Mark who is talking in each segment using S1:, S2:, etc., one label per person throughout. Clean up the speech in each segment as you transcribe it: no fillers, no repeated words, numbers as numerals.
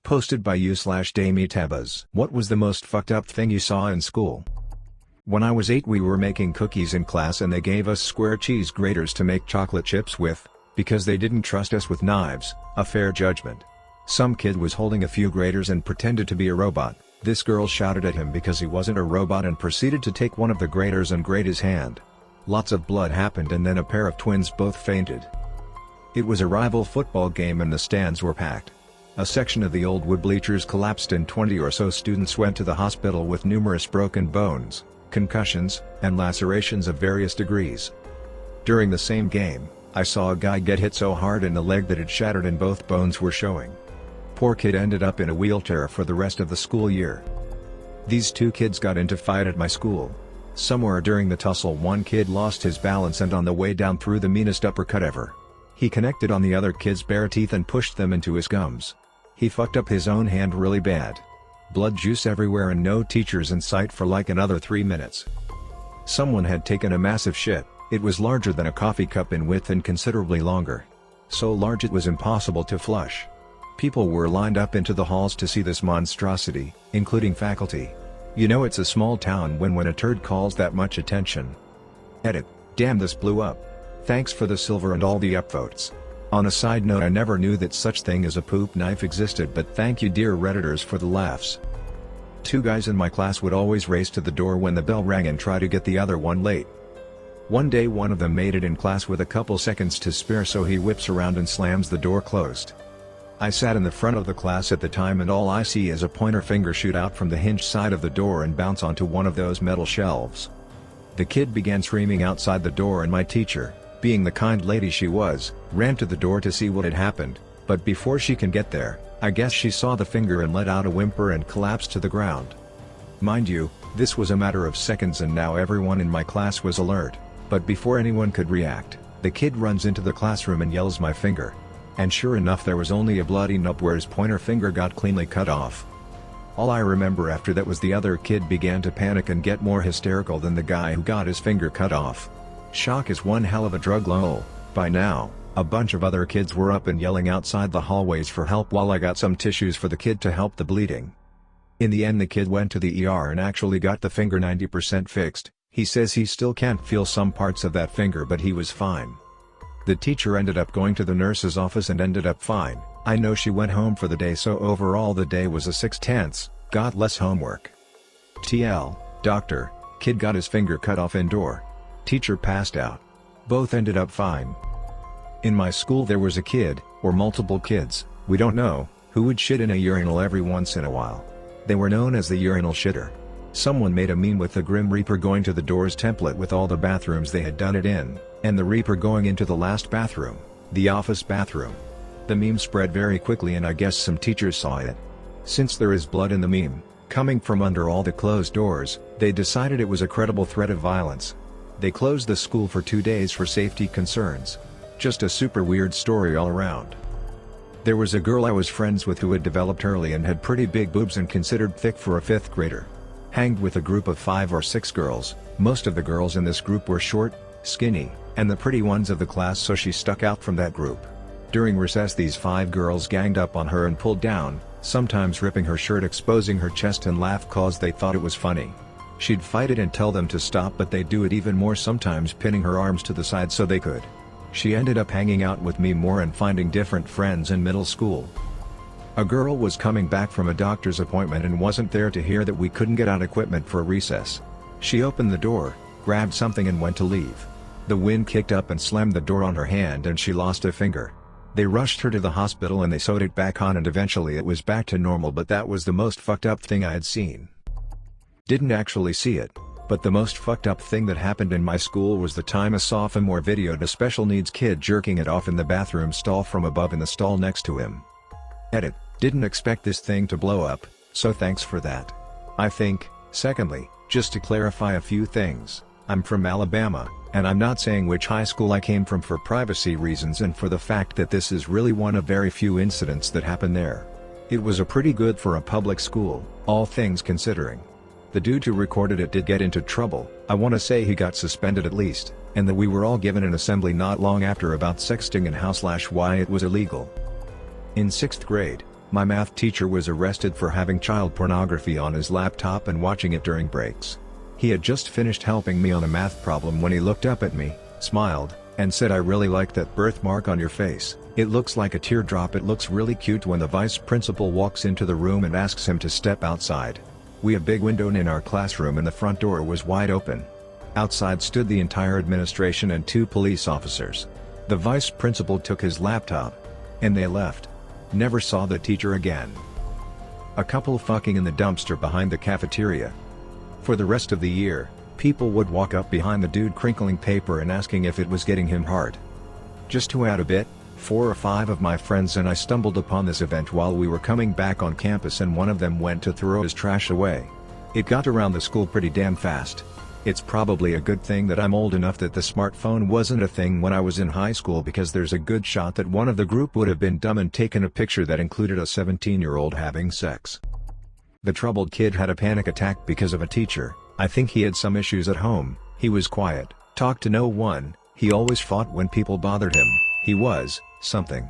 S1: Posted by you/Damie What was the most fucked up thing you saw in school? When I was 8 we were making cookies in class and they gave us square cheese graters to make chocolate chips with, because they didn't trust us with knives, a fair judgment. Some kid was holding a few graters and pretended to be a robot. This girl shouted at him because he wasn't a robot and proceeded to take one of the graters and grate his hand. Lots of blood happened and then a pair of twins both fainted. It was a rival football game and the stands were packed. A section of the old wood bleachers collapsed and 20 or so students went to the hospital with numerous broken bones, concussions, and lacerations of various degrees. During the same game, I saw a guy get hit so hard in the leg that it shattered and both bones were showing. Poor kid ended up in a wheelchair for the rest of the school year. These two kids got into fight at my school. Somewhere during the tussle one kid lost his balance and on the way down threw the meanest uppercut ever. He connected on the other kid's bare teeth and pushed them into his gums. He fucked up his own hand really bad. Blood juice everywhere and no teachers in sight for like another 3 minutes. Someone had taken a massive shit. It was larger than a coffee cup in width and considerably longer. So large it was impossible to flush. People were lined up into the halls to see this monstrosity, including faculty. You know it's a small town when a turd calls that much attention. Edit. Damn, this blew up. Thanks for the silver and all the upvotes. On a side note, I never knew that such thing as a poop knife existed, but thank you dear redditors for the laughs. Two guys in my class would always race to the door when the bell rang and try to get the other one late. One day one of them made it in class with a couple seconds to spare, so he whips around and slams the door closed. I sat in the front of the class at the time and all I see is a pointer finger shoot out from the hinged side of the door and bounce onto one of those metal shelves. The kid began screaming outside the door and my teacher, being the kind lady she was, ran to the door to see what had happened, but before she can get there, I guess she saw the finger and let out a whimper and collapsed to the ground. Mind you, this was a matter of seconds and now everyone in my class was alert, but before anyone could react, the kid runs into the classroom and yells my finger. And sure enough there was only a bloody nub where his pointer finger got cleanly cut off. All I remember after that was the other kid began to panic and get more hysterical than the guy who got his finger cut off. Shock is one hell of a drug, lol. By now, a bunch of other kids were up and yelling outside the hallways for help while I got some tissues for the kid to help the bleeding. In the end the kid went to the ER and actually got the finger 90% fixed. He says he still can't feel some parts of that finger but he was fine. The teacher ended up going to the nurse's office and ended up fine. I know she went home for the day, so overall the day was a 6/10, got less homework. TL, doctor, kid got his finger cut off indoor. Teacher passed out. Both ended up fine. In my school there was a kid, or multiple kids, we don't know, who would shit in a urinal every once in a while. They were known as the urinal shitter. Someone made a meme with the Grim Reaper going to the doors template with all the bathrooms they had done it in, and the Reaper going into the last bathroom, the office bathroom. The meme spread very quickly and I guess some teachers saw it. Since there is blood in the meme, coming from under all the closed doors, they decided it was a credible threat of violence. They closed the school for 2 days for safety concerns. Just a super weird story all around. There was a girl I was friends with who had developed early and had pretty big boobs and considered thick for a 5th grader. Hanged with a group of 5 or 6 girls, most of the girls in this group were short, skinny, and the pretty ones of the class, so she stuck out from that group. During recess these 5 girls ganged up on her and pulled down, sometimes ripping her shirt, exposing her chest, and laughed cause they thought it was funny. She'd fight it and tell them to stop, but they'd do it even more, sometimes pinning her arms to the side so they could. She ended up hanging out with me more and finding different friends in middle school. A girl was coming back from a doctor's appointment and wasn't there to hear that we couldn't get out equipment for recess. She opened the door, grabbed something and went to leave. The wind kicked up and slammed the door on her hand and she lost a finger. They rushed her to the hospital and they sewed it back on and eventually it was back to normal, but that was the most fucked up thing I had seen. Didn't actually see it, but the most fucked up thing that happened in my school was the time a sophomore videoed a special needs kid jerking it off in the bathroom stall from above in the stall next to him. Edit. Didn't expect this thing to blow up, so thanks for that. I think, secondly, just to clarify a few things, I'm from Alabama, and I'm not saying which high school I came from for privacy reasons and for the fact that this is really one of very few incidents that happened there. It was a pretty good for a public school, all things considering. The dude who recorded it did get into trouble. I want to say he got suspended at least, and that we were all given an assembly not long after about sexting and how/why it was illegal. In 6th grade, My math teacher was arrested for having child pornography on his laptop and watching it during breaks. He had just finished helping me on a math problem when he looked up at me, smiled, and said, "I really like that birthmark on your face. It looks like a teardrop." It looks really cute when the vice principal walks into the room and asks him to step outside. We have a big window in our classroom and the front door was wide open. Outside stood the entire administration and 2 police officers. The vice principal took his laptop. And they left. Never saw the teacher again. A couple fucking in the dumpster behind the cafeteria. For the rest of the year, people would walk up behind the dude crinkling paper and asking if it was getting him hard. Just to add a bit, 4 or 5 of my friends and I stumbled upon this event while we were coming back on campus and one of them went to throw his trash away. It got around the school pretty damn fast. It's probably a good thing that I'm old enough that the smartphone wasn't a thing when I was in high school, because there's a good shot that one of the group would have been dumb and taken a picture that included a 17-year-old having sex. The troubled kid had a panic attack because of a teacher. I think he had some issues at home. He was quiet, talked to no one, he always fought when people bothered him. He was something.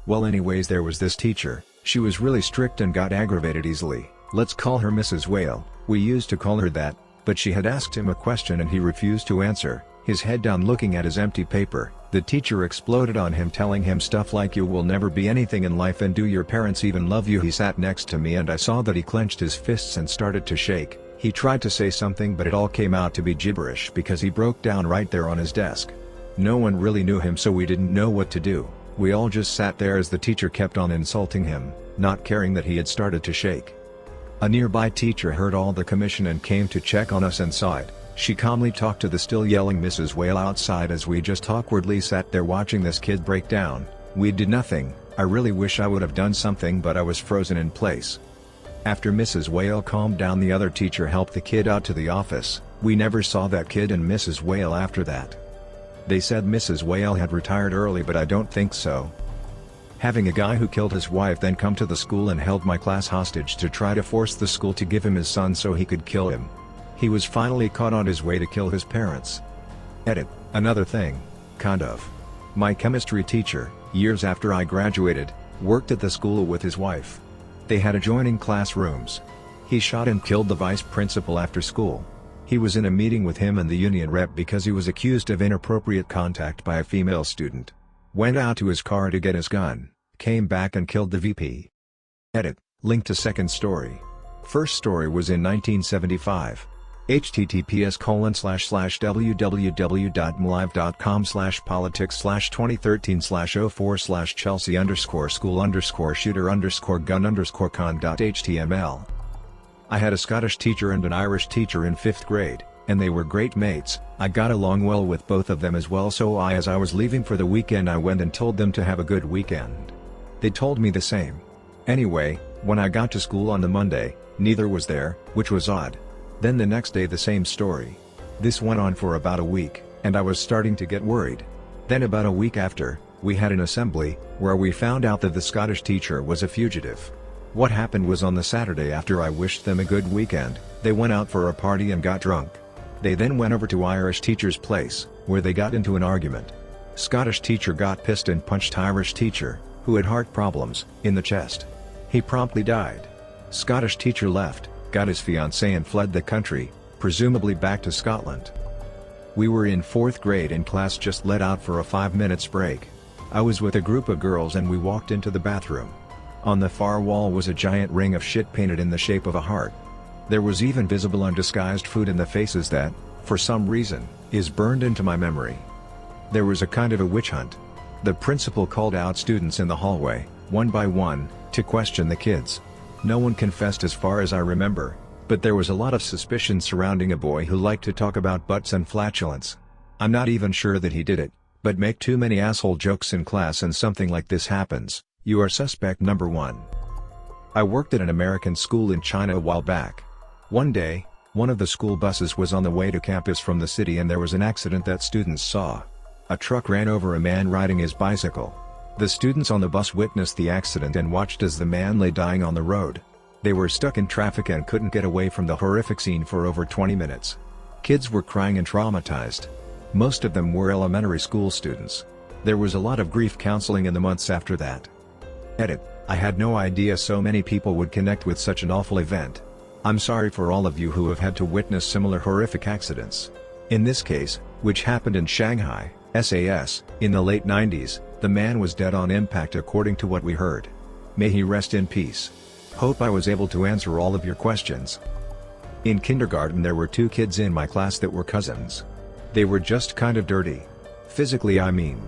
S1: Well, anyways, there was this teacher. She was really strict and got aggravated easily. Let's call her Mrs. Whale. We used to call her that. But she had asked him a question and he refused to answer, his head down looking at his empty paper. The teacher exploded on him, telling him stuff like, "You will never be anything in life, and do your parents even love you?" He sat next to me and I saw that he clenched his fists and started to shake. He tried to say something but it all came out to be gibberish because he broke down right there on his desk. No one really knew him, so we didn't know what to do. We all just sat there as the teacher kept on insulting him, not caring that he had started to shake. A nearby teacher heard all the commotion and came to check on us and saw it. She calmly talked to the still yelling Mrs. Whale outside as we just awkwardly sat there watching this kid break down. We did nothing. I really wish I would have done something, but I was frozen in place. After Mrs. Whale calmed down, the other teacher helped the kid out to the office. We never saw that kid and Mrs. Whale after that. They said Mrs. Whale had retired early, but I don't think so. Having a guy who killed his wife then come to the school and held my class hostage to try to force the school to give him his son so he could kill him. He was finally caught on his way to kill his parents. Edit. Another thing. Kind of. My chemistry teacher, years after I graduated, worked at the school with his wife. They had adjoining classrooms. He shot and killed the vice principal after school. He was in a meeting with him and the union rep because he was accused of inappropriate contact by a female student. Went out to his car to get his gun, came back and killed the VP. Edit. Link to second story. First story was in 1975. https://www.mlive.com/politics/2013/04/school_shooter_gun_con.html. I had a Scottish teacher and an Irish teacher in 5th grade, and they were great mates. I got along well with both of them as well, so as I was leaving for the weekend I went and told them to have a good weekend. They told me the same. Anyway, when I got to school on the Monday, neither was there, which was odd. Then the next day the same story. This went on for about a week, and I was starting to get worried. Then about a week after, we had an assembly, where we found out that the Scottish teacher was a fugitive. What happened was, on the Saturday after I wished them a good weekend, they went out for a party and got drunk. They then went over to Irish teacher's place, where they got into an argument. Scottish teacher got pissed and punched Irish teacher, who had heart problems, in the chest. He promptly died. Scottish teacher left, got his fiancée and fled the country, presumably back to Scotland. We were in 4th grade and class just let out for a 5 minutes break. I was with a group of girls and we walked into the bathroom. On the far wall was a giant ring of shit painted in the shape of a heart. There was even visible undisguised food in the faces that, for some reason, is burned into my memory. There was a kind of a witch hunt. The principal called out students in the hallway, one by one, to question the kids. No one confessed as far as I remember, but there was a lot of suspicion surrounding a boy who liked to talk about butts and flatulence. I'm not even sure that he did it, but make too many asshole jokes in class and something like this happens, you are suspect number 1. I worked at an American school in China a while back. One day, one of the school buses was on the way to campus from the city and there was an accident that students saw. A truck ran over a man riding his bicycle. The students on the bus witnessed the accident and watched as the man lay dying on the road. They were stuck in traffic and couldn't get away from the horrific scene for over 20 minutes. Kids were crying and traumatized. Most of them were elementary school students. There was a lot of grief counseling in the months after that. Edit. I had no idea so many people would connect with such an awful event. I'm sorry for all of you who have had to witness similar horrific accidents. In this case, which happened in Shanghai, SAS, in the late 90s, the man was dead on impact according to what we heard. May he rest in peace. Hope I was able to answer all of your questions. In kindergarten there were 2 kids in my class that were cousins. They were just kind of dirty. Physically, I mean.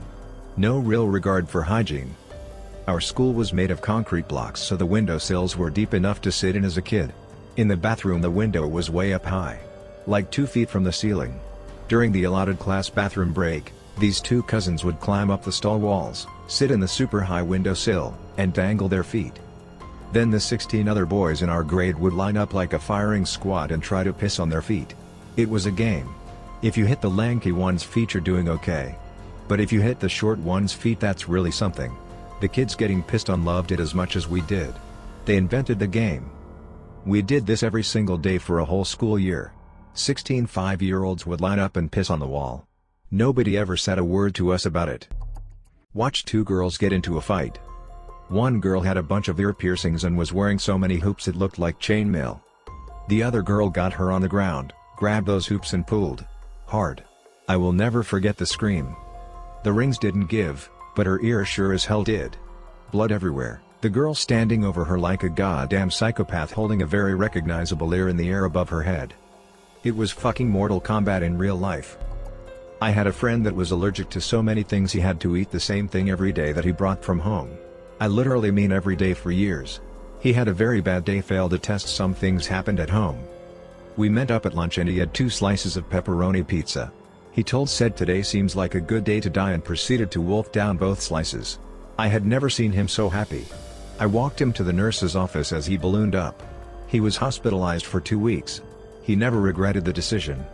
S1: No real regard for hygiene. Our school was made of concrete blocks, so the windowsills were deep enough to sit in as a kid. In the bathroom the window was way up high. Like 2 feet from the ceiling. During the allotted class bathroom break, these 2 cousins would climb up the stall walls, sit in the super high windowsill, and dangle their feet. Then the 16 other boys in our grade would line up like a firing squad and try to piss on their feet. It was a game. If you hit the lanky one's feet you're doing okay. But if you hit the short one's feet, that's really something. The kids getting pissed on loved it as much as we did. They invented the game. We did this every single day for a whole school year. 16 5-year-olds would line up and piss on the wall. Nobody ever said a word to us about it. Watched 2 girls get into a fight. One girl had a bunch of ear piercings and was wearing so many hoops it looked like chainmail. The other girl got her on the ground, grabbed those hoops and pulled hard. I will never forget the scream. The rings didn't give, but her ear sure as hell did. Blood everywhere, the girl standing over her like a goddamn psychopath holding a very recognizable ear in the air above her head. It was fucking Mortal Kombat in real life. I had a friend that was allergic to so many things he had to eat the same thing every day that he brought from home. I literally mean every day for years. He had a very bad day, failed a test, some things happened at home. We met up at lunch and he had 2 slices of pepperoni pizza. He said today seems like a good day to die and proceeded to wolf down both slices. I had never seen him so happy. I walked him to the nurse's office as he ballooned up. He was hospitalized for 2 weeks. He never regretted the decision.